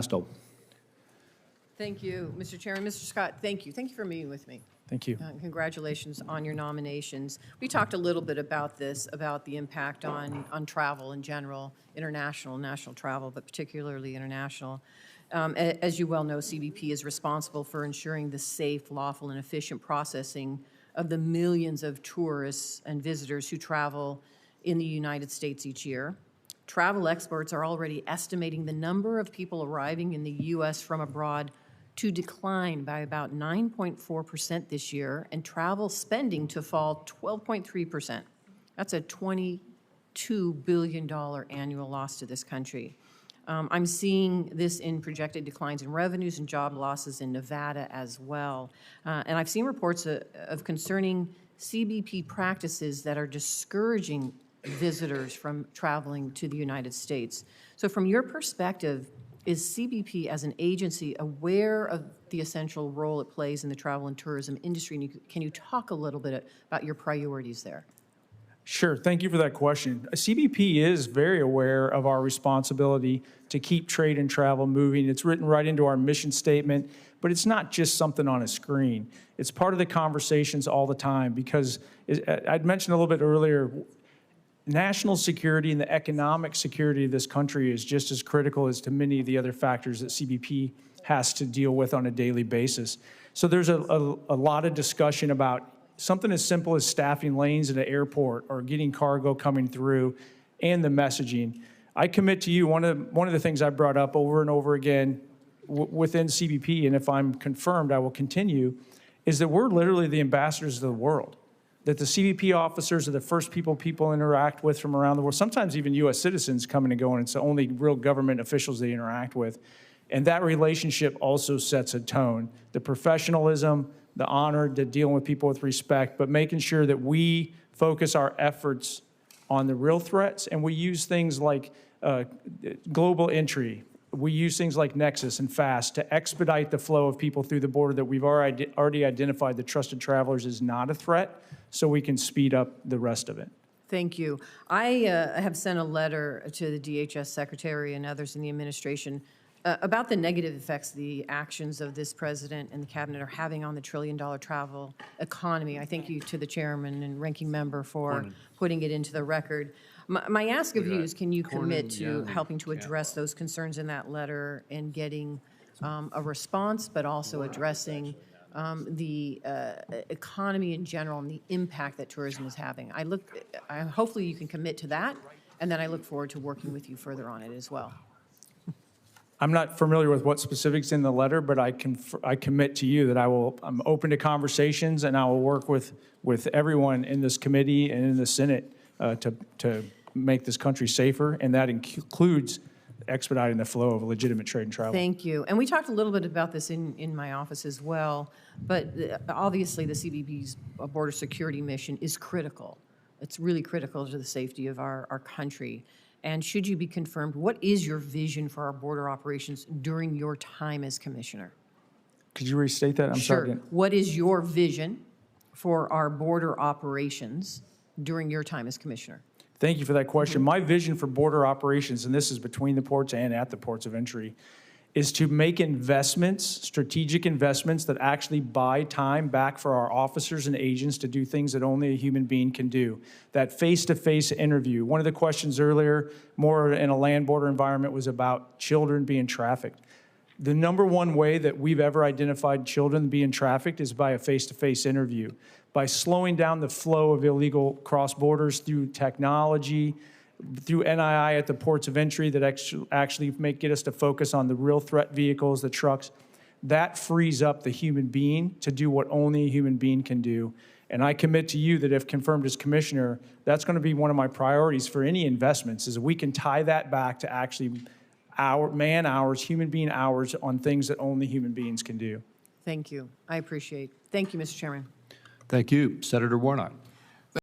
Masto. Thank you, Mr. Chairman. Mr. Scott, thank you. Thank you for meeting with me. Thank you. Congratulations on your nominations. We talked a little bit about this, about the impact on travel in general, international, national travel, but particularly international. As you well know, CBP is responsible for ensuring the safe, lawful, and efficient processing of the millions of tourists and visitors who travel in the United States each year. Travel experts are already estimating the number of people arriving in the U.S. from abroad to decline by about 9.4% this year, and travel spending to fall 12.3%. That's a $22 billion annual loss to this country. I'm seeing this in projected declines in revenues and job losses in Nevada as well. And I've seen reports of concerning CBP practices that are discouraging visitors from traveling to the United States. So from your perspective, is CBP as an agency aware of the essential role it plays in the travel and tourism industry? And can you talk a little bit about your priorities there? Sure. Thank you for that question. CBP is very aware of our responsibility to keep trade and travel moving. It's written right into our mission statement, but it's not just something on a screen. It's part of the conversations all the time because I'd mentioned a little bit earlier, national security and the economic security of this country is just as critical as to many of the other factors that CBP has to deal with on a daily basis. So there's a lot of discussion about something as simple as staffing lanes at an airport or getting cargo coming through and the messaging. I commit to you, one of the things I brought up over and over again within CBP, and if I'm confirmed, I will continue, is that we're literally the ambassadors of the world. That the CBP officers are the first people interact with from around the world, sometimes even U.S. citizens coming and going. It's the only real government officials they interact with. And that relationship also sets a tone. The professionalism, the honor, the dealing with people with respect, but making sure that we focus our efforts on the real threats, and we use things like global entry. We use things like Nexus and FAST to expedite the flow of people through the border that we've already identified the trusted travelers is not a threat, so we can speed up the rest of it. Thank you. I have sent a letter to the DHS Secretary and others in the administration about the negative effects the actions of this president and the cabinet are having on the trillion-dollar travel economy. I thank you to the chairman and ranking member for putting it into the record. My ask of you is, can you commit to helping to address those concerns in that letter and getting a response, but also addressing the economy in general and the impact that tourism is having? Hopefully you can commit to that, and then I look forward to working with you further on it as well. I'm not familiar with what specifics in the letter, but I commit to you that I'm open to conversations, and I will work with everyone in this committee and in the Senate to make this country safer, and that includes expediting the flow of legitimate trade and travel. Thank you. And we talked a little bit about this in my office as well, but obviously the CBP's border security mission is critical. It's really critical to the safety of our country. And should you be confirmed, what is your vision for our border operations during your time as commissioner? Could you restate that? I'm sorry. Sure. What is your vision for our border operations during your time as commissioner? Thank you for that question. My vision for border operations, and this is between the ports and at the ports of entry, is to make investments, strategic investments that actually buy time back for our officers and agents to do things that only a human being can do. That face-to-face interview. One of the questions earlier, more in a land border environment, was about children being trafficked. The number one way that we've ever identified children being trafficked is by a face-to-face interview. By slowing down the flow of illegal cross borders through technology, through NII at the ports of entry that actually get us to focus on the real threat vehicles, the trucks, that frees up the human being to do what only a human being can do. And I commit to you that if confirmed as commissioner, that's going to be one of my priorities for any investments, is we can tie that back to actually man hours, human being hours on things that only human beings can do. Thank you. I appreciate it. Thank you, Mr. Chairman. Thank you. Senator Warnock.